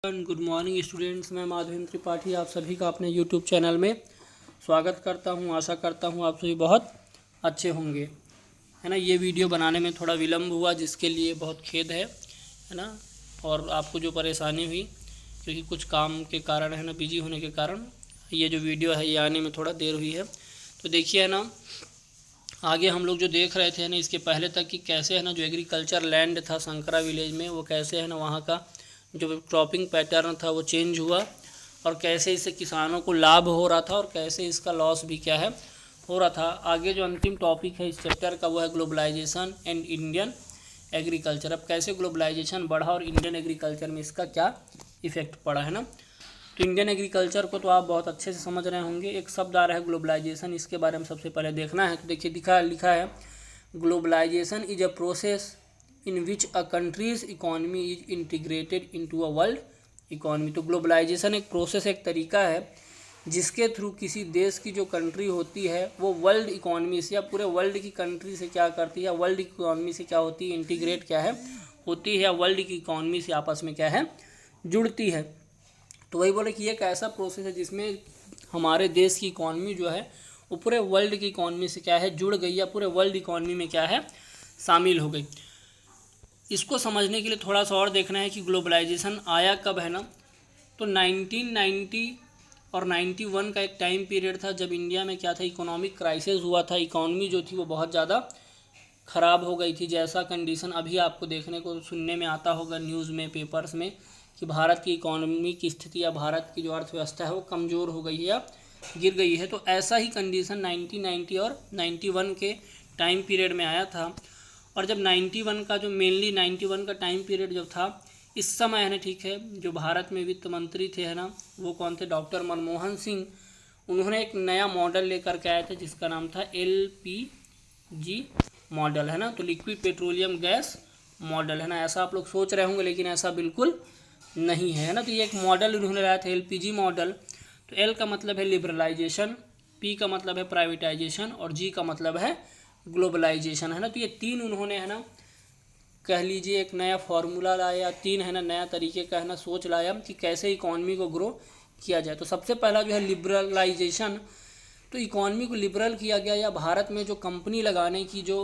Good morning students. मैं माधवेंद्र त्रिपाठी आप सभी का अपने यूट्यूब चैनल में स्वागत करता हूं। आशा करता हूं आप सभी बहुत अच्छे होंगे, है ना। ये वीडियो बनाने में थोड़ा विलम्ब हुआ, जिसके लिए बहुत खेद है ना। और आपको जो परेशानी हुई, क्योंकि कुछ काम के कारण, है ना, बिजी होने के कारण ये जो वीडियो है ये आने में थोड़ा देर हुई है। तो देखिए, है ना, आगे हम लोग जो देख रहे थे ना, इसके पहले तक कि कैसे, है ना, जो एग्रीकल्चर लैंड था संकरा विलेज में, वो कैसे, है ना, वहाँ का जो क्रॉपिंग पैटर्न था वो चेंज हुआ, और कैसे इससे किसानों को लाभ हो रहा था और कैसे इसका लॉस भी क्या है हो रहा था। आगे जो अंतिम टॉपिक है इस चैप्टर का वो है ग्लोबलाइजेशन एंड इंडियन एग्रीकल्चर। अब कैसे ग्लोबलाइजेशन बढ़ा और इंडियन एग्रीकल्चर में इसका क्या इफेक्ट पड़ा, है ना। तो इंडियन एग्रीकल्चर को तो आप बहुत अच्छे से समझ रहे होंगे। एक शब्द आ रहा है ग्लोबलाइजेशन, इसके बारे में सबसे पहले देखना है। तो देखिए, लिखा है globalisation is a process in which a countries economy is integrated into a world economy. तो ग्लोबलाइजेशन एक प्रोसेस, एक तरीका है जिसके थ्रू किसी देश की जो कंट्री होती है वो वर्ल्ड इकोनॉमी से या पूरे वर्ल्ड की कंट्री से क्या करती है, वर्ल्ड इकोनॉमी से क्या होती है, इंटीग्रेट क्या है होती है, या वर्ल्ड की इकोनॉमी से आपस में क्या है जुड़ती है। तो वही बोले कि एक ऐसा प्रोसेस है जिसमें हमारे देश की इकोनॉमी जो है वो पूरे वर्ल्ड की इकोनॉमी से क्या है जुड़ गई, या पूरे वर्ल्ड इकोनॉमी में क्या है शामिल हो गई। इसको समझने के लिए थोड़ा सा और देखना है कि ग्लोबलाइजेशन आया कब, है ना। तो 1990 और 91 का एक टाइम पीरियड था जब इंडिया में क्या था, इकोनॉमिक क्राइसिस हुआ था। इकोनॉमी जो थी वो बहुत ज़्यादा ख़राब हो गई थी। जैसा कंडीशन अभी आपको देखने को सुनने में आता होगा न्यूज़ में, पेपर्स में, कि भारत की इकोनॉमी की स्थिति या भारत की जो अर्थव्यवस्था है वो कमज़ोर हो गई है या गिर गई है। तो ऐसा ही कंडीशन 1990 और 91 के टाइम पीरियड में आया था। और जब 91 का जो मेनली 91 का टाइम पीरियड जब था, इस समय, है ना, ठीक है, जो भारत में वित्त मंत्री थे, है ना, वो कौन थे, डॉक्टर मनमोहन सिंह। उन्होंने एक नया मॉडल लेकर के आए थे जिसका नाम था LPG मॉडल, है ना। तो लिक्विड पेट्रोलियम गैस मॉडल, है ना। ऐसा आप लोग सोच रहे होंगे, लेकिन ऐसा बिल्कुल नहीं है ना। तो ये एक मॉडल उन्होंने लाया था, LPG मॉडल। तो L का मतलब है लिबरलाइजेशन, P का मतलब है प्राइवेटाइजेशन, और G का मतलब है ग्लोबलाइजेशन, है ना। तो ये तीन उन्होंने, है ना, कह लीजिए एक नया फार्मूला लाया, तीन, है ना, नया तरीके का, है ना, सोच लाया कि कैसे इकॉनमी को ग्रो किया जाए। तो सबसे पहला जो है लिबरलाइजेशन। तो इकॉनमी को लिबरल किया गया, या भारत में जो कंपनी लगाने की जो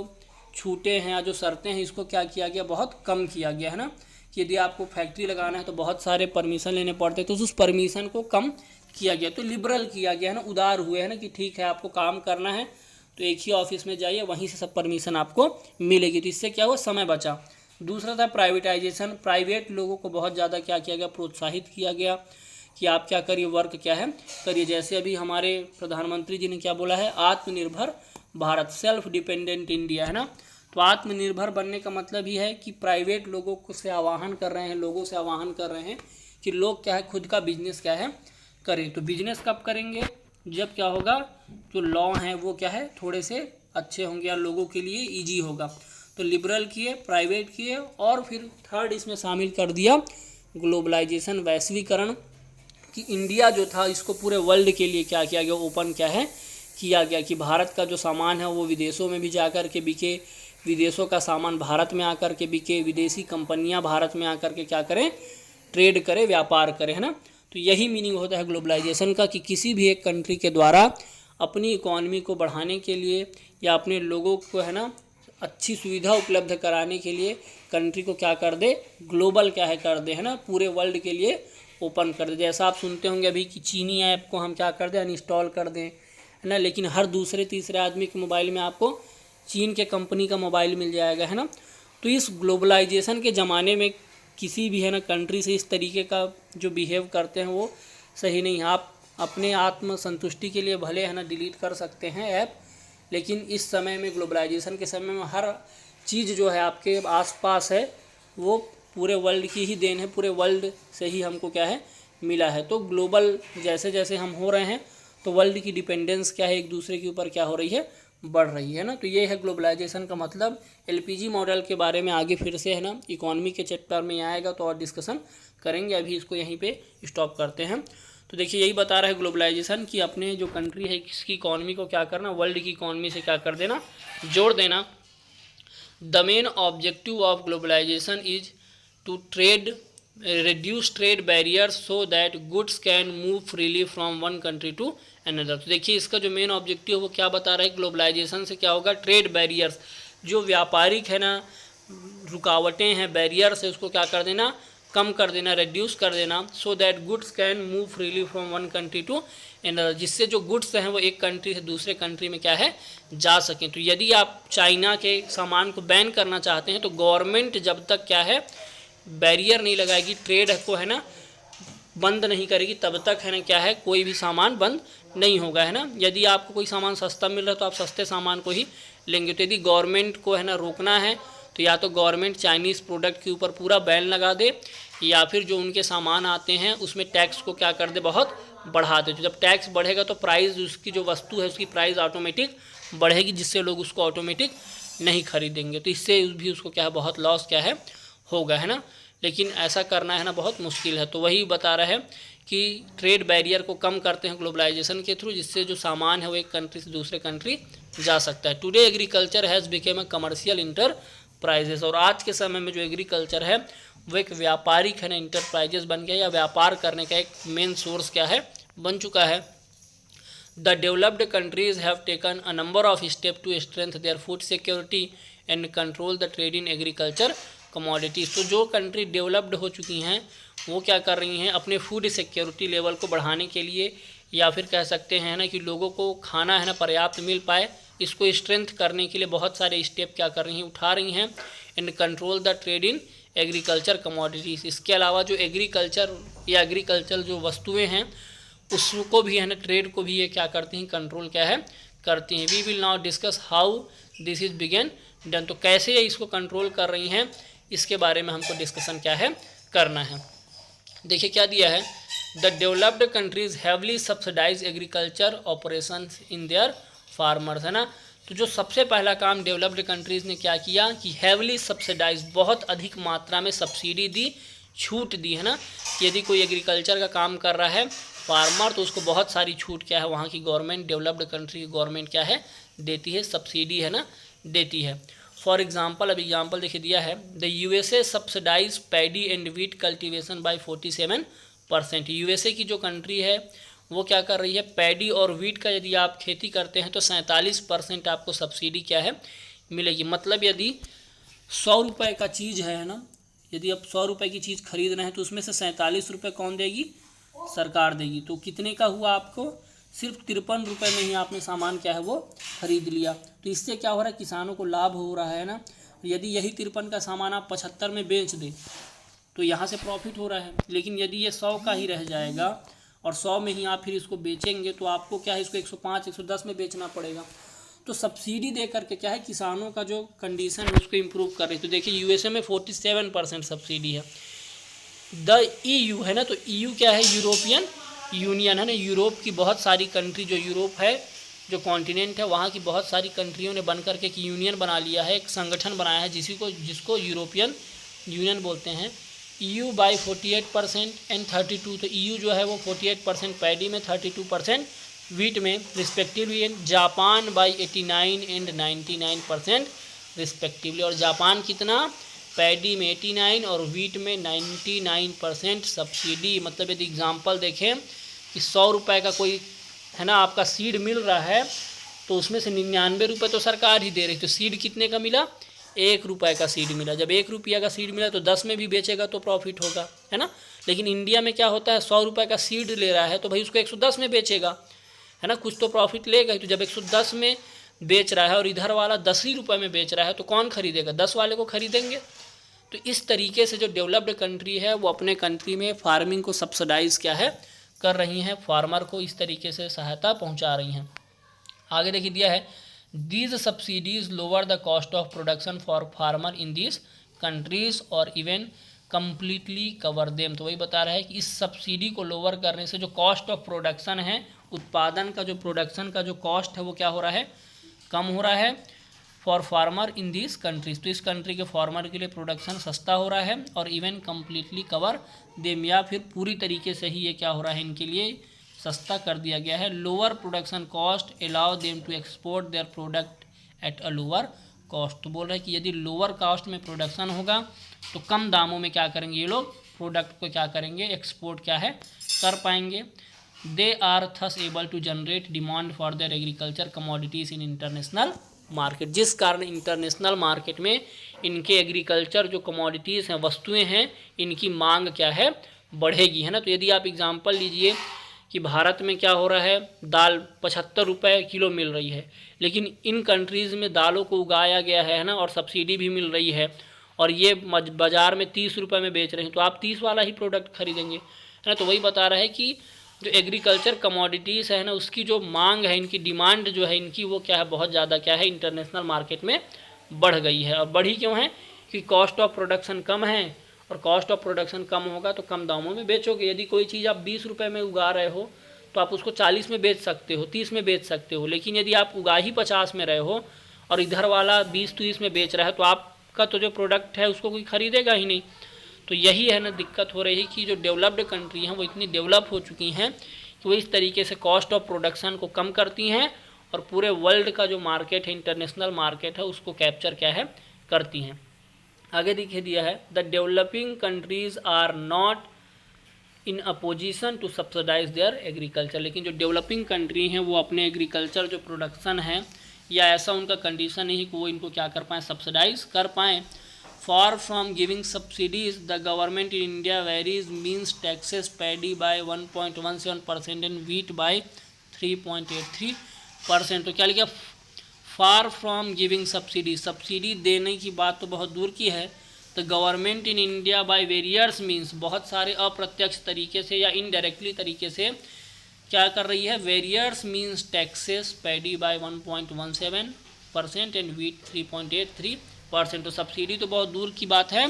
छूटें हैं या जो शर्तें हैं, इसको क्या किया गया, बहुत कम किया गया, है ना। कि यदि आपको फैक्ट्री लगाना है तो बहुत सारे परमिशन लेने पड़ते, तो उस परमिशन को कम किया गया, तो लिबरल किया गया, है ना। उदार हुए, है ना, कि ठीक है आपको काम करना है तो एक ही ऑफिस में जाइए, वहीं से सब परमिशन आपको मिलेगी। तो इससे क्या हुआ, समय बचा। दूसरा था प्राइवेटाइजेशन। प्राइवेट लोगों को बहुत ज़्यादा क्या किया गया, प्रोत्साहित किया गया कि आप क्या करिए, वर्क क्या है करिए। जैसे अभी हमारे प्रधानमंत्री जी ने क्या बोला है, आत्मनिर्भर भारत, सेल्फ डिपेंडेंट इंडिया, है ना। तो आत्मनिर्भर बनने का मतलब ही है कि प्राइवेट लोगों को से आह्वान कर रहे हैं, लोगों से आह्वान कर रहे हैं कि लोग क्या है खुद का बिजनेस क्या है करें। तो बिजनेस कब करेंगे, जब क्या होगा, जो लॉ हैं वो क्या है थोड़े से अच्छे होंगे या लोगों के लिए ईजी होगा। तो लिबरल किए, प्राइवेट किए, और फिर थर्ड इसमें शामिल कर दिया ग्लोबलाइजेशन, वैश्वीकरण, कि इंडिया जो था इसको पूरे वर्ल्ड के लिए क्या किया गया, ओपन क्या है किया गया, कि भारत का जो सामान है वो विदेशों में भी जाकर के बिके, विदेशों का सामान भारत में आकर के बिके, विदेशी कंपनियां भारत में आकर के क्या करें, ट्रेड करें, व्यापार करें, है ना। तो यही मीनिंग होता है ग्लोबलाइजेशन का, कि किसी भी एक कंट्री के द्वारा अपनी इकॉनमी को बढ़ाने के लिए या अपने लोगों को, है ना, अच्छी सुविधा उपलब्ध कराने के लिए कंट्री को क्या कर दे, ग्लोबल क्या है कर दे, है ना, पूरे वर्ल्ड के लिए ओपन कर दे। जैसा आप सुनते होंगे अभी कि चीनी ऐप को हम क्या कर दें, अनइंस्टॉल कर दें, है ना, लेकिन हर दूसरे तीसरे आदमी के मोबाइल में आपको चीन के कंपनी का मोबाइल मिल जाएगा, है ना। तो इस ग्लोबलाइजेशन के ज़माने में किसी भी, है ना, कंट्री से इस तरीके का जो बिहेव करते हैं वो सही नहीं है। आप अपने आत्म संतुष्टि के लिए भले, है ना, डिलीट कर सकते हैं ऐप, लेकिन इस समय में, ग्लोबलाइजेशन के समय में, हर चीज़ जो है आपके आसपास है वो पूरे वर्ल्ड की ही देन है, पूरे वर्ल्ड से ही हमको क्या है मिला है। तो ग्लोबल जैसे जैसे हम हो रहे हैं तो वर्ल्ड की डिपेंडेंस क्या है एक दूसरे के ऊपर क्या हो रही है, बढ़ रही है ना। तो ये है ग्लोबलाइजेशन का मतलब। LPG मॉडल के बारे में आगे फिर से, है ना, इकोनॉमी के चैप्टर में आएगा तो और डिस्कशन करेंगे। अभी इसको यहीं पे स्टॉप करते हैं। तो देखिए, यही बता रहा है ग्लोबलाइजेशन कि अपने जो कंट्री है इसकी इकोनॉमी को क्या करना, वर्ल्ड की इकोनॉमी से क्या कर देना, जोड़ देना। The main objective of globalisation is to trade reduce trade barriers so that goods can move freely from one country to another। तो देखिए इसका जो मेन ऑब्जेक्टिव वो क्या बता रहा है, ग्लोबलाइजेशन से क्या होगा, ट्रेड बैरियर्स, जो व्यापारिक है ना रुकावटें हैं, बैरियर्स है, उसको क्या कर देना, कम कर देना, रिड्यूस कर देना। So that goods can move freely from one country to another, जिससे जो गुड्स हैं वो एक कंट्री से दूसरे कंट्री में क्या है, जा सकें। तो यदि आप चाइना के सामान को बैन करना चाहते हैं तो गवर्नमेंट जब तक क्या है बैरियर नहीं लगाएगी, ट्रेड को है ना बंद नहीं करेगी, तब तक है ना क्या है कोई भी सामान बंद नहीं होगा, है ना। यदि आपको कोई सामान सस्ता मिल रहा है तो आप सस्ते सामान को ही लेंगे। तो यदि गवर्नमेंट को है ना रोकना है तो या तो गवर्नमेंट चाइनीज़ प्रोडक्ट के ऊपर पूरा बैन लगा दे, या फिर जो उनके सामान आते हैं उसमें टैक्स को क्या कर दे, बहुत बढ़ा दे। तो जब टैक्स बढ़ेगा तो प्राइस, उसकी जो वस्तु है उसकी प्राइस ऑटोमेटिक बढ़ेगी, जिससे लोग उसको ऑटोमेटिक नहीं खरीदेंगे। तो इससे भी उसको क्या है बहुत लॉस क्या है होगा, है ना। लेकिन ऐसा करना है ना बहुत मुश्किल है। तो वही बता रहा है कि ट्रेड बैरियर को कम करते हैं ग्लोबलाइजेशन के थ्रू, जिससे जो सामान है वो एक कंट्री से दूसरे कंट्री जा सकता है। Today agriculture has became a commercial enterprises, और आज के समय में जो एग्रीकल्चर है वो एक व्यापारिक है ना इंटरप्राइजेस बन गया, या व्यापार करने का एक मेन सोर्स क्या है बन चुका है। The developed countries have taken a number of step to strength their food security and control the trade in agriculture commodities. तो जो कंट्री डेवलप्ड हो चुकी हैं वो क्या कर रही हैं, अपने फूड सिक्योरिटी लेवल को बढ़ाने के लिए, या फिर कह सकते हैं ना कि लोगों को खाना है ना पर्याप्त मिल पाए, इसको स्ट्रेंथ करने के लिए बहुत सारे स्टेप क्या कर रही हैं, उठा रही हैं। And control the trade in agriculture commodities, इसके अलावा जो एग्रीकल्चर या एग्रीकल्चर जो वस्तुएं हैं उसको भी है ना, ट्रेड को भी ये क्या करती हैं, कंट्रोल क्या है करती हैं। We will now discuss how this is बिगेन डन। तो कैसे ये इसको कंट्रोल कर रही हैं, इसके बारे में हमको डिस्कशन क्या है करना है। देखिए क्या दिया है, the developed countries heavily subsidise agriculture operations in their farmers, है ना। तो जो सबसे पहला काम डेवलप्ड कंट्रीज़ ने क्या किया कि हैवली सब्सिडाइज, बहुत अधिक मात्रा में सब्सिडी दी, छूट दी, है ना। यदि कोई एग्रीकल्चर का काम कर रहा है फार्मर तो उसको बहुत सारी छूट क्या है वहाँ की गवर्नमेंट, डेवलप्ड कंट्री की गवर्नमेंट क्या है देती है, सब्सिडी है ना देती है। फॉर एग्जाम्पल, अब एग्जाम्पल देखिए दिया है, the USA subsidise paddy and wheat cultivation by 47%। USA की जो कंट्री है वो क्या कर रही है, पैडी और वीट का यदि आप खेती करते हैं तो 47% आपको सब्सिडी क्या है मिलेगी। मतलब यदि 100 रुपये का चीज़ है ना, यदि आप 100 रुपये की चीज़ खरीद रहे हैं तो उसमें से 47 रुपये कौन देगी, सरकार देगी। तो कितने का हुआ, आपको सिर्फ 53 रुपये में ही आपने सामान क्या है वो खरीद लिया। तो इससे क्या हो रहा है, किसानों को लाभ हो रहा है ना। यदि यही 53 का सामान आप 75 में बेच दें तो यहाँ से प्रॉफिट हो रहा है। लेकिन यदि ये 100 का ही रह जाएगा और 100 में ही आप फिर इसको बेचेंगे तो आपको क्या है इसको 105 110 में बेचना पड़ेगा। तो सब्सिडी दे करके क्या है किसानों का जो कंडीशन है उसको इम्प्रूव कर रही है। तो देखिए यूएसए में 47% सब्सिडी है। द ईयू है ना, तो ईयू क्या है, यूरोपियन यूनियन है ना। यूरोप की बहुत सारी कंट्री, जो यूरोप है जो कॉन्टिनेंट है वहाँ की बहुत सारी कंट्रियों ने बन करके एक यूनियन बना लिया है, एक संगठन बनाया है जिसको यूरोपियन यूनियन बोलते हैं। EU by 48% and 32। तो ईयू जो है वो 48% पैडी में, 32% वीट में respectively. And Japan by 89 and 99% respectively. और जापान कितना, पैडी में 89 और वीट में 99% सब्सिडी। मतलब यदि एग्जांपल देखें कि 100 रुपये का कोई है ना आपका सीड मिल रहा है तो उसमें से 99 रुपये तो सरकार ही दे रही। तो सीड कितने का मिला, 1 रुपये का सीड मिला। जब 1 रुपया का सीड मिला तो 10 में भी बेचेगा तो प्रॉफिट होगा, है ना। लेकिन इंडिया में क्या होता है, 100 रुपये का सीड ले रहा है तो भाई उसको 110 में बेचेगा, है ना, कुछ तो प्रॉफिट लेगा ही। तो जब 110 में बेच रहा है और इधर वाला 10 ही रुपये में बेच रहा है तो कौन खरीदेगा, 10 वाले को खरीदेंगे। तो इस तरीके से जो डेवलप्ड कंट्री है वो अपने कंट्री में फार्मिंग को सब्सिडाइज़ क्या है कर रही हैं, फार्मर को इस तरीके से सहायता पहुंचा रही हैं। आगे देखिए दिया है, these subsidies lower the cost of production for farmer in these countries और इवन कम्प्लीटली कवर देम। तो वही बता रहा है कि इस सब्सिडी को लोअर करने से जो कॉस्ट ऑफ प्रोडक्शन है, उत्पादन का जो प्रोडक्शन का जो कॉस्ट है वो क्या हो रहा है, कम हो रहा है for farmer in this countries. तो इस कंट्री के फार्मर के लिए प्रोडक्शन सस्ता हो रहा है और इवन कम्प्लीटली कवर देम, या फिर पूरी तरीके से ही ये क्या हो रहा है इनके लिए सस्ता कर दिया गया है। Lower production cost allow them to export their product at a lower cost. तो बोल रहा है कि यदि लोअर कॉस्ट में प्रोडक्शन होगा तो कम दामों में क्या करेंगे ये लोग प्रोडक्ट को क्या करेंगे, एक्सपोर्ट क्या है कर पाएंगे। They are thus able to generate demand for their agriculture commodities in international market, जिस कारण इंटरनेशनल मार्केट में इनके एग्रीकल्चर जो कमोडिटीज़ हैं, वस्तुएं हैं, इनकी मांग क्या है बढ़ेगी, है ना। तो यदि आप एग्जांपल लीजिए कि भारत में क्या हो रहा है, दाल 75 रुपये किलो मिल रही है, लेकिन इन कंट्रीज़ में दालों को उगाया गया है ना, और सब्सिडी भी मिल रही है, और ये बाज़ार में 30 रुपये में बेच रहे हैं, तो आप 30 वाला ही प्रोडक्ट खरीदेंगे, है ना। तो वही बता रहा है कि जो एग्रीकल्चर कमोडिटीज़ है ना, उसकी जो मांग है, इनकी डिमांड जो है इनकी, वो क्या है बहुत ज़्यादा क्या है इंटरनेशनल मार्केट में बढ़ गई है। और बढ़ी क्यों है कि कॉस्ट ऑफ प्रोडक्शन कम है, और कॉस्ट ऑफ प्रोडक्शन कम होगा तो कम दामों में बेचोगे। यदि कोई चीज़ आप 20 रुपये में उगा रहे हो तो आप उसको 40 में बेच सकते हो, 30 में बेच सकते हो, लेकिन यदि आप उगा ही 50 में रहे हो और इधर वाला 20-30 में बेच रहा है, तो आपका तो जो प्रोडक्ट है उसको कोई खरीदेगा ही नहीं। तो यही है ना दिक्कत हो रही कि जो डेवलप्ड कंट्री हैं वो इतनी डेवलप हो चुकी हैं कि वो इस तरीके से कॉस्ट ऑफ प्रोडक्शन को कम करती हैं और पूरे वर्ल्ड का जो मार्केट है, इंटरनेशनल मार्केट है, उसको कैप्चर क्या है करती हैं। आगे देखिए दिया है, the developing countries are not in opposition to subsidise their agriculture, लेकिन जो डेवलपिंग कंट्री हैं वो अपने एग्रीकल्चर जो प्रोडक्शन है, या ऐसा उनका कंडीशन नहीं कि वो इनको क्या कर पाएँ, सब्सिडाइज कर पाएँ। Far from giving subsidies, the government in India varies means taxes paddy by 1.17% and wheat by 3.83%। तो क्या लिखा, far from giving subsidy, subsidy देने की बात तो बहुत दूर की है। तो government in India by warriors means बहुत सारे अप्रत्यक्ष तरीके से या इनडायरेक्टली तरीके से क्या कर रही है, barriers means taxes paddy by 1.17% and wheat 3.83%। तो सब्सिडी तो बहुत दूर की बात है,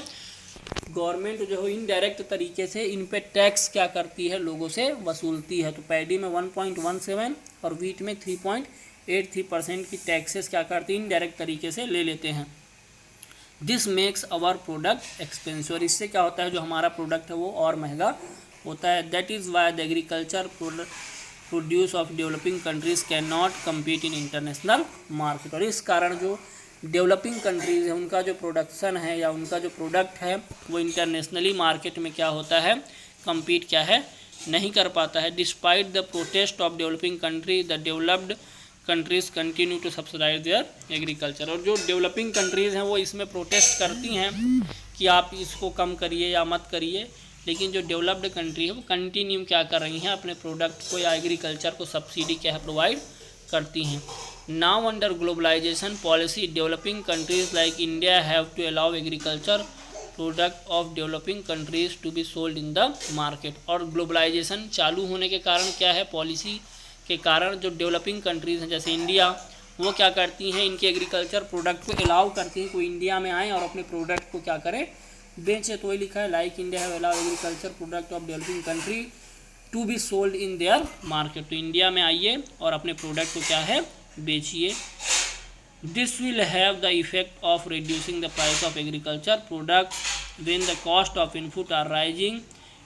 गवर्नमेंट जो है इनडायरेक्ट तरीके से इन पे टैक्स क्या करती है, लोगों से वसूलती है। तो पैडी में 1.17 और वीट में 3.83% की टैक्सेस क्या करती है, इनडायरेक्ट तरीके से ले लेते हैं। This makes our product expensive, और इससे क्या होता है, जो हमारा प्रोडक्ट है वो और महंगा होता है। That is why the agriculture produce of developing countries can not compete in international market, और इस कारण जो डेवलपिंग कंट्रीज़ है उनका जो प्रोडक्शन है या उनका जो प्रोडक्ट है वो इंटरनेशनली मार्केट में क्या होता है, कम्पीट क्या है नहीं कर पाता है। Despite the protest of developing country, the developed countries continue to subsidise their agriculture, और जो डेवलपिंग कंट्रीज़ हैं वो इसमें प्रोटेस्ट करती हैं कि आप इसको कम करिए या मत करिए, लेकिन जो डेवलप्ड कंट्री है वो कंटिन्यू क्या कर रही हैं, अपने प्रोडक्ट को या एग्रीकल्चर को सब्सिडी क्या है प्रोवाइड करती हैं। Now under globalization policy, developing countries like India have to allow agriculture product of developing countries to be sold in the market, और ग्लोबलाइजेशन चालू होने के कारण क्या है, पॉलिसी के कारण जो डेवलपिंग कंट्रीज़ हैं जैसे इंडिया, वो क्या करती हैं, इनके एग्रीकल्चर प्रोडक्ट को अलाउ करती हैं कोई इंडिया में आए और अपने प्रोडक्ट को क्या करें, बेचे। तो वही लिखा है, like India have allow agriculture product of developing country to be sold in their market, तो इंडिया में आइए और अपने प्रोडक्ट को क्या है बेचिए। This will have the effect of reducing the price of agriculture product when the cost of input are rising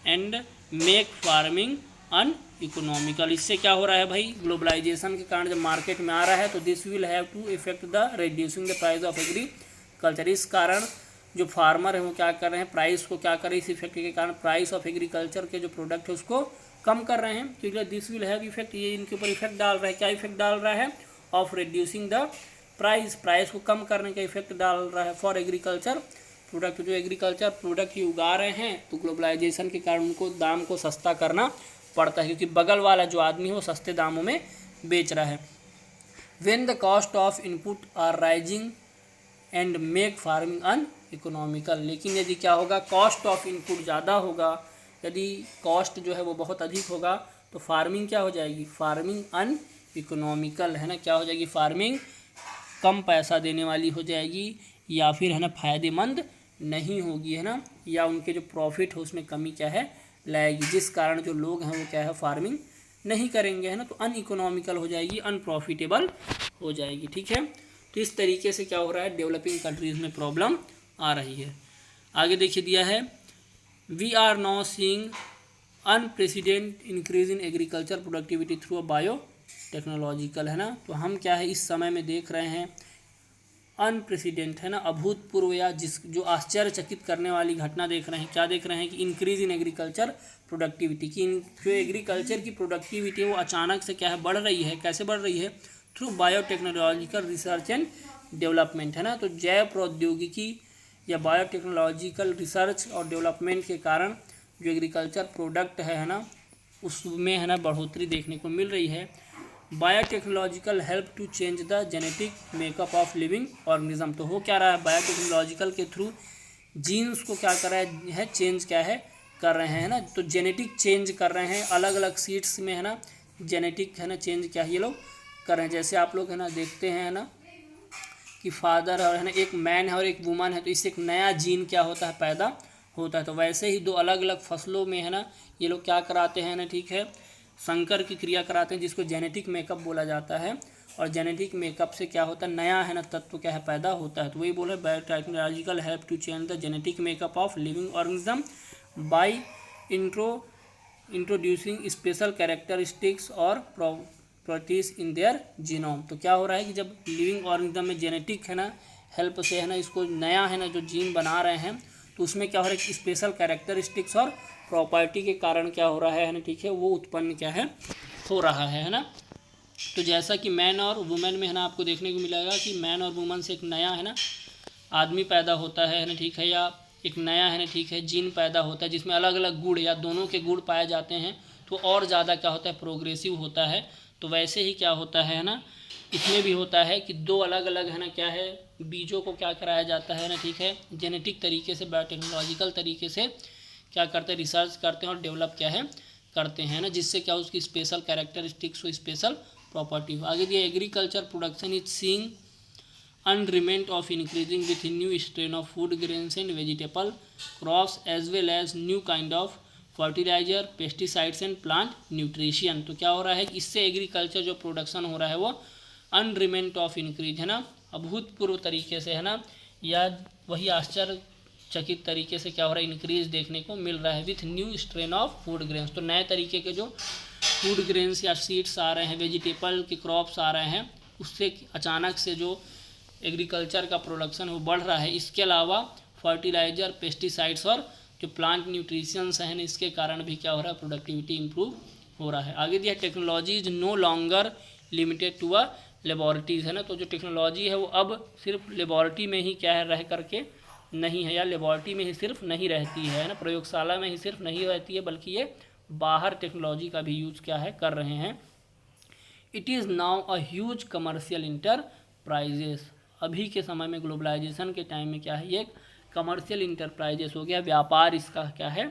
and make farming uneconomical. इससे क्या हो रहा है भाई, ग्लोबलाइजेशन के कारण जब मार्केट में आ रहा है तो this will have to effect the reducing the price of agriculture, इस कारण जो फार्मर है वो क्या कर रहे हैं, प्राइस को क्या कर रहे हैं, इस इफेक्ट के कारण प्राइस ऑफ एग्रीकल्चर के जो प्रोडक्ट है उसको कम कर रहे हैं, क्योंकि दिस विल हैव इफेक्ट, ये इनके ऊपर इफेक्ट डाल रहा है। क्या इफेक्ट डाल रहा है, of reducing the price, price को कम करने का इफेक्ट डाल रहा है फॉर एग्रीकल्चर प्रोडक्ट, जो एग्रीकल्चर प्रोडक्ट ही उगा रहे हैं तो ग्लोबलाइजेशन के कारण उनको दाम को सस्ता करना पड़ता है, क्योंकि बगल वाला जो आदमी है वो सस्ते दामों में बेच रहा है। When the cost of input are rising and make farming uneconomical, लेकिन यदि क्या होगा, कॉस्ट ऑफ इनपुट ज़्यादा होगा, यदि कॉस्ट जो है वो बहुत अधिक होगा तो फार्मिंग क्या हो जाएगी, फार्मिंग अनइकोनॉमिकल, है ना, क्या हो जाएगी, फार्मिंग कम पैसा देने वाली हो जाएगी, या फिर है ना फ़ायदेमंद नहीं होगी, है ना, या उनके जो प्रॉफिट है उसमें कमी क्या है लाएगी, जिस कारण जो लोग हैं वो क्या है फार्मिंग नहीं करेंगे, है ना, तो अनइकोनॉमिकल हो जाएगी, अनप्रॉफिटेबल हो जाएगी। ठीक है, तो इस तरीके से क्या हो रहा है, डेवलपिंग कंट्रीज़ में प्रॉब्लम आ रही है। आगे देखिए दिया है, we are now seeing unprecedented increase in agriculture productivity through a biotechnological, है ना, तो हम क्या है इस समय में देख रहे हैं अनप्रेसिडेंट है ना, अभूतपूर्व या जो आश्चर्यचकित करने वाली घटना देख रहे हैं। क्या देख रहे हैं कि इंक्रीज इन एग्रीकल्चर प्रोडक्टिविटी, की जो एग्रीकल्चर की प्रोडक्टिविटी वो अचानक से क्या है बढ़ रही है। कैसे बढ़ रही है? Through biotechnological research and development है ना। तो जैव प्रौद्योगिकी या बायोटेक्नोलॉजिकल रिसर्च और डेवलपमेंट के कारण जो एग्रीकल्चर प्रोडक्ट है ना, उसमें है ना बढ़ोतरी देखने को मिल रही है। Biotechnological help to change the genetic makeup of living organism. तो हो क्या रहा है, बायोटेक्नोलॉजिकल के थ्रू जीन्स को क्या कर रहा है चेंज क्या है कर रहे हैं ना। तो जेनेटिक चेंज कर रहे हैं, अलग अलग सीड्स में है ना जेनेटिक है ना चेंज क्या है ये लोग कर रहे हैं। जैसे आप लोग है ना देखते हैं ना कि फादर और है ना एक मैन है और एक वुमन है, तो इससे एक नया जीन क्या होता है पैदा होता है। तो वैसे ही दो अलग अलग फसलों में है ना ये लोग क्या कराते हैं ना, ठीक है, संकर की क्रिया कराते हैं, जिसको जेनेटिक मेकअप बोला जाता है। और जेनेटिक मेकअप से क्या होता है, नया है ना तत्व क्या है पैदा होता है। तो वही बोले biotechnological help to change the genetic makeup of living organism by introducing special characteristics और प्रॉपर्टीज इन देयर जीनोम। तो क्या हो रहा है कि जब लिविंग ऑर्गेनिज्म में जेनेटिक है ना हेल्प से है ना इसको नया है ना जो जीन बना रहे हैं, तो उसमें क्या हो रहा है कि स्पेशल कैरेक्टरिस्टिक्स और प्रॉपर्टी के कारण क्या हो रहा है ना, ठीक है, वो उत्पन्न क्या है हो रहा है ना। तो जैसा कि मैन और वुमेन में है ना आपको देखने को मिलेगा कि मैन और वुमन से एक नया है ना आदमी पैदा होता है ना, ठीक है, या एक नया है ना, ठीक है, जीन पैदा होता है जिसमें अलग अलग गुण या दोनों के गुण पाए जाते हैं, तो और ज़्यादा क्या होता है प्रोग्रेसिव होता है। तो वैसे ही क्या होता है ना इसमें भी होता है कि दो अलग अलग है ना क्या है बीजों को क्या कराया जाता है ना, ठीक है, जेनेटिक तरीके से बायोटेक्नोलॉजिकल तरीके से क्या करते हैं रिसर्च करते हैं और डेवलप क्या है करते हैं ना, जिससे क्या उसकी स्पेशल कैरेक्टरिस्टिक्स हो, स्पेशल प्रॉपर्टी हो। आगे दिया agriculture production is seeing unrement of increasing with new strain of food grains and vegetable crops as well as new kind of fertilizer pesticides and plant nutrition. तो क्या हो रहा है कि इससे एग्रीकल्चर जो प्रोडक्शन हो रहा है वो अनरिमेंट ऑफ इंक्रीज है ना अभूतपूर्व तरीके से है ना या वही आश्चर्यचकित तरीके से क्या हो रहा है इंक्रीज देखने को मिल रहा है with new strain of food grains. तो नए तरीके के जो फूड ग्रेन्स या सीड्स आ रहे हैं, वेजिटेबल के क्रॉप्स आ रहे हैं, उससे अचानक से जो एग्रीकल्चर का प्रोडक्शन वो बढ़ रहा है। इसके अलावा फर्टिलाइजर पेस्टिसाइड्स और जो प्लांट न्यूट्रिशंस हैं इसके कारण भी क्या हो रहा है प्रोडक्टिविटी इंप्रूव हो रहा है। आगे दिया technology is no longer limited to a laboratories है ना। तो जो टेक्नोलॉजी है वो अब सिर्फ लेबॉरेटरी में ही क्या है रह करके नहीं है या लेबॉरेटरी में ही सिर्फ नहीं रहती है ना, प्रयोगशाला में ही सिर्फ नहीं रहती है, बल्कि ये बाहर टेक्नोलॉजी का भी यूज क्या है कर रहे हैं। It is now a huge commercial enterprises. अभी के समय में ग्लोबलाइजेशन के टाइम में क्या है ये कमर्शियल इंटरप्राइजेस हो गया, व्यापार इसका क्या है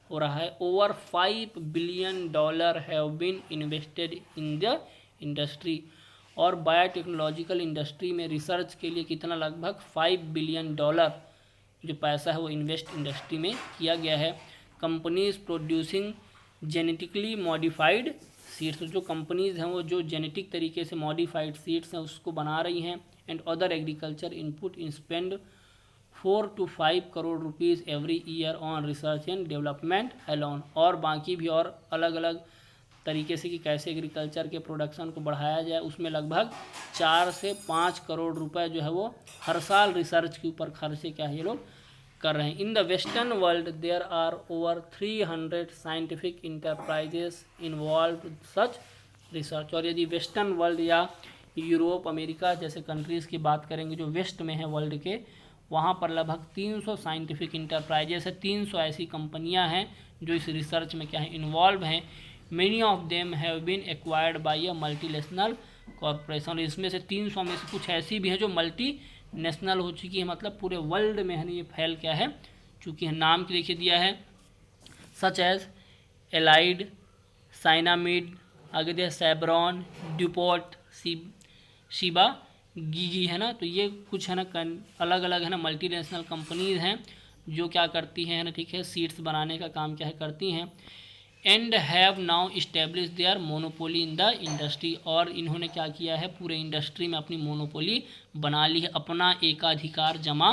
हो रहा है। Over $5 billion have been invested in the industry. और बायोटेक्नोलॉजिकल इंडस्ट्री में रिसर्च के लिए कितना लगभग $5 बिलियन जो पैसा है वो इन्वेस्ट इंडस्ट्री में किया गया है। Companies producing genetically modified seeds, जो कंपनीज हैं वो जो जेनेटिक तरीके से मॉडिफाइड सीड्स हैं उसको बना रही हैं। And other agriculture input spend 4 to 5 crore rupees every year on research and development alone. और बाकी भी और अलग अलग तरीके से कि कैसे एग्रीकल्चर के प्रोडक्शन को बढ़ाया जाए, उसमें लगभग 4 से 5 करोड़ रुपए जो है वो हर साल रिसर्च के ऊपर खर्चे क्या है ये लोग कर रहे हैं। In the western world there are over 300 scientific enterprises involve such research. और यदि वेस्टर्न वर्ल्ड या यूरोप अमेरिका जैसे कंट्रीज़ की बात करेंगे जो वेस्ट में है वर्ल्ड के, वहाँ पर लगभग 300 साइंटिफिक इंटरप्राइजेस है, 300 ऐसी कंपनियाँ हैं जो इस रिसर्च में क्या है इन्वॉल्व हैं। Many of them have been acquired by a multinational corporation. इसमें से 300 में से कुछ ऐसी भी हैं जो मल्टी नेशनल हो चुकी है, मतलब पूरे वर्ल्ड में है ये फैल क्या है चूँकि है। नाम की देखिए दिया है सच एज एलाइड, साइनामिड, आगे दिया सैब्रॉन, ड्यूपोट, शिबा गीगी है ना। तो ये कुछ है ना अलग अलग है ना मल्टीनेशनल कंपनीज हैं जो क्या करती हैं ना, ठीक है, सीड्स बनाने का काम क्या है करती हैं। And have now establish there monopoly in the industry. और इन्होंने क्या किया है पूरे इंडस्ट्री में अपनी मोनोपोली बना ली है, अपना एकाधिकार जमा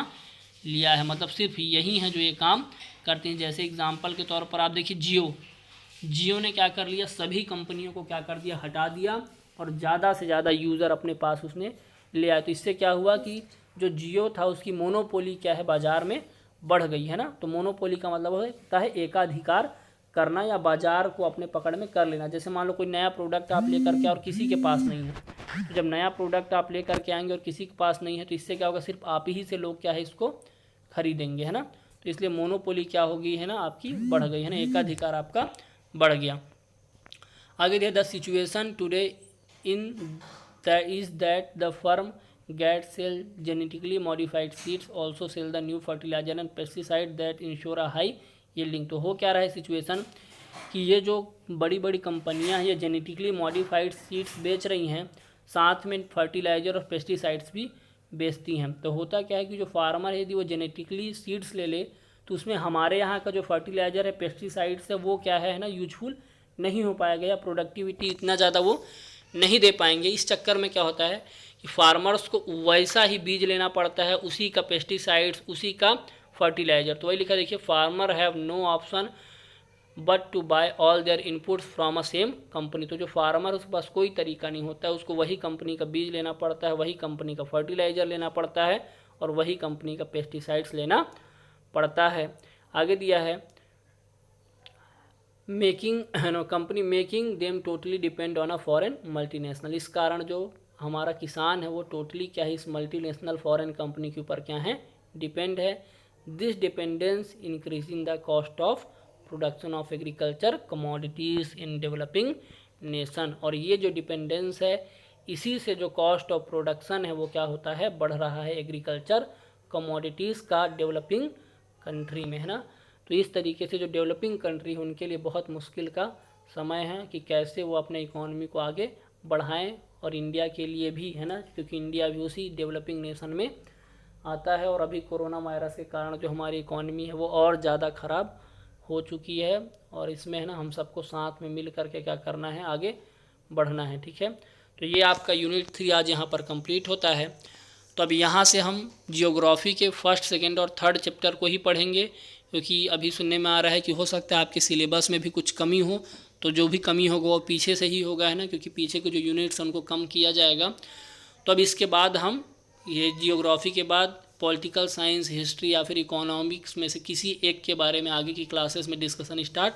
लिया है, मतलब सिर्फ यही है जो ये काम करते हैं। जैसे एग्जांपल के तौर पर आप देखिए जियो ने क्या कर लिया, सभी कंपनियों को क्या कर दिया हटा दिया और ज़्यादा से ज़्यादा यूज़र अपने पास उसने ले आया। तो इससे क्या हुआ कि जो जियो था उसकी मोनोपोली क्या है बाज़ार में बढ़ गई है ना। तो मोनोपोली का मतलब होता है एकाधिकार करना या बाज़ार को अपने पकड़ में कर लेना। जैसे मान लो कोई नया प्रोडक्ट आप लेकर के और किसी के पास नहीं है, तो जब नया प्रोडक्ट आप लेकर के आएंगे और किसी के पास नहीं है तो इससे क्या होगा, सिर्फ आप ही से लोग क्या है इसको खरीदेंगे, है ना। तो इसलिए मोनोपोली क्या हो गई है ना, आपकी बढ़ गई है ना, एकाधिकार आपका बढ़ गया। आगे दिया the situation today in that is that the firm get sell genetically modified seeds also sell the new fertilizer and pesticide that ensure a high yielding. तो हो क्या रहा है सिचुएशन कि ये जो बड़ी बड़ी कंपनियां हैं ये जेनेटिकली मॉडिफाइड सीड्स बेच रही हैं, साथ में फर्टिलाइजर और पेस्टिसाइड्स भी बेचती हैं। तो होता क्या है कि जो फार्मर है यदि वो जेनेटिकली सीड्स ले ले तो उसमें हमारे यहाँ का जो फर्टिलाइजर है पेस्टिसाइड्स है वो क्या है ना यूजफुल नहीं हो पाएगा या प्रोडक्टिविटी इतना ज़्यादा वो नहीं दे पाएंगे। इस चक्कर में क्या होता है कि फार्मर्स को वैसा ही बीज लेना पड़ता है, उसी का पेस्टिसाइड्स, उसी का फर्टिलाइजर। तो वही लिखा देखिए, farmer have no option but to buy all their inputs from a same company. तो जो फार्मर उसके पास कोई तरीका नहीं होता है, उसको वही कंपनी का बीज लेना पड़ता है, वही कंपनी का फर्टिलाइजर लेना पड़ता है और वही कंपनी का पेस्टिसाइड्स लेना पड़ता है। आगे दिया है making company making them totally depend on a foreign multinational. इस कारण जो हमारा किसान है वो टोटली क्या है इस मल्टीनेशनल फॉरेन कंपनी के ऊपर क्या है डिपेंड है। This dependence increasing the cost of production of agriculture commodities in developing nation. और ये जो डिपेंडेंस है इसी से जो कॉस्ट ऑफ प्रोडक्शन है वो क्या होता है बढ़ रहा है एग्रीकल्चर कमोडिटीज़ का डेवलपिंग कंट्री में, है ना। तो इस तरीके से जो डेवलपिंग कंट्री है उनके लिए बहुत मुश्किल का समय है कि कैसे वो अपने इकोनॉमी को आगे बढ़ाएं, और इंडिया के लिए भी, है ना, क्योंकि इंडिया भी उसी डेवलपिंग नेशन में आता है। और अभी कोरोना वायरस के कारण जो हमारी इकोनॉमी है वो और ज़्यादा ख़राब हो चुकी है, और इसमें है ना हम सबको साथ में मिल करके क्या करना है आगे बढ़ना है, ठीक है। तो ये आपका यूनिट 3 आज यहाँ पर कंप्लीट होता है। तो अब यहाँ से हम जियोग्राफी के फर्स्ट, सेकंड और थर्ड चैप्टर को ही पढ़ेंगे, क्योंकि अभी सुनने में आ रहा है कि हो सकता है आपके सिलेबस में भी कुछ कमी हो, तो जो भी कमी होगा वो पीछे से ही होगा, है ना, क्योंकि पीछे के जो यूनिट्स हैं उनको कम किया जाएगा। तो अब इसके बाद हम ये जियोग्राफी के बाद पॉलिटिकल साइंस, हिस्ट्री या फिर इकोनॉमिक्स में से किसी एक के बारे में आगे की क्लासेस में डिस्कशन स्टार्ट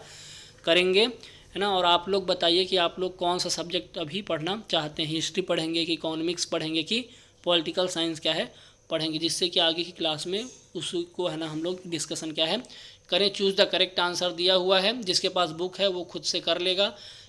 करेंगे, है ना। और आप लोग बताइए कि आप लोग कौन सा सब्जेक्ट अभी पढ़ना चाहते हैं, हिस्ट्री पढ़ेंगे कि इकोनॉमिक्स पढ़ेंगे कि पॉलिटिकल साइंस क्या है पढ़ेंगे, जिससे कि आगे की क्लास में उसको है ना हम लोग डिस्कशन क्या है करें। चूज़ द करेक्ट आंसर दिया हुआ है, जिसके पास बुक है वो खुद से कर लेगा,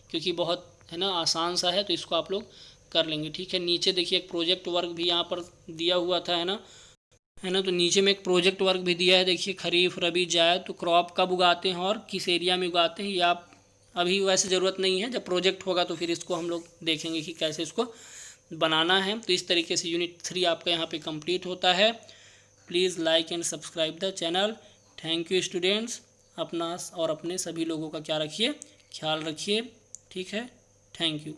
क्योंकि बहुत है ना आसान सा है, तो इसको आप लोग कर लेंगे, ठीक है। नीचे देखिए एक प्रोजेक्ट वर्क भी यहाँ पर दिया हुआ था, है ना, तो नीचे में एक प्रोजेक्ट वर्क भी दिया है। देखिए खरीफ, रबी, जायद, तो क्रॉप कब उगाते हैं और किस एरिया में उगाते हैं, ये आप अभी वैसे ज़रूरत नहीं है, जब प्रोजेक्ट होगा तो फिर इसको हम लोग देखेंगे कि कैसे इसको बनाना है। तो इस तरीके से यूनिट 3 आपका यहाँ पे कंप्लीट होता है। Please like and subscribe the channel. Thank you students. अपना और अपने सभी लोगों का क्या रखिए, ख्याल रखिए, ठीक है। Thank you.